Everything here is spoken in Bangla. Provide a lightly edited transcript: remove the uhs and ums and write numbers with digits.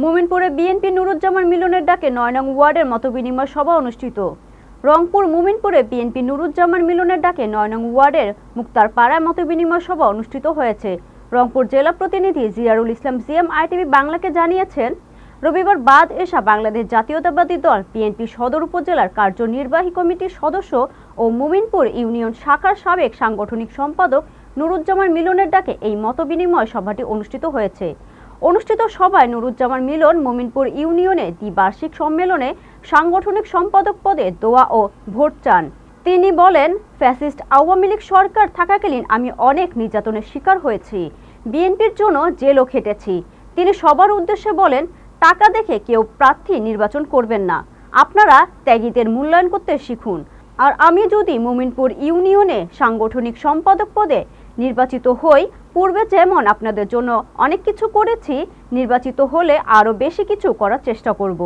মুমিনপুরে বিএনপি নুরুজ্জামান মিলনের ডাকে ৯ নং ওয়ার্ডের মতবিনিময় সভা অনুষ্ঠিত। রংপুর মুমিনপুরে বিএনপি নুরুজ্জামান মিলনের ডাকে ৯ নং ওয়ার্ডের মুক্তারপাড়ায় মতবিনিময় সভা অনুষ্ঠিত হয়েছে। রংপুর জেলা প্রতিনিধি জিয়ারুল ইসলাম জিএম আইটিভি বাংলাকে জানিয়েছেন, রবিবার বাদ এশা বাংলাদেশ জাতীয়তাবাদী দল বিএনপি সদর উপজেলার কার্যনির্বাহী কমিটির সদস্য ও মুমিনপুর ইউনিয়ন শাখার সাবেক সাংগঠনিক সম্পাদক নুরুজ্জামান মিলনের ডাকে এই মতবিনিময় সভাটি অনুষ্ঠিত হয়েছে। অনুষ্ঠিত সভায় নুরুজ্জামান মিলন মুমিনপুর ইউনিয়নে দ্বিবার্ষিক সম্মেলনে সাংগঠনিক সম্পাদক পদে দোয়া ও ভোট চান। তিনি বলেন, ফ্যাসিস্ট আওয়ামী লীগ সরকার থাকাকালীন আমি অনেক নির্যাতনের শিকার হয়েছি, বিএনপির জন্য জেলও খেটেছি। তিনি সবার উদ্দেশ্যে বলেন, টাকা দেখে কেউ প্রার্থী নির্বাচন করবেন না, আপনারা ত্যাগীদের মূল্যায়ন করতে শিখুন। আর আমি যদি মুমিনপুর ইউনিয়নে সাংগঠনিক সম্পাদক পদে নির্বাচিত হই, পূর্বে যেমন আপনাদের জন্য অনেক কিছু করেছি, নির্বাচিত হলে আরও বেশি কিছু করার চেষ্টা করব।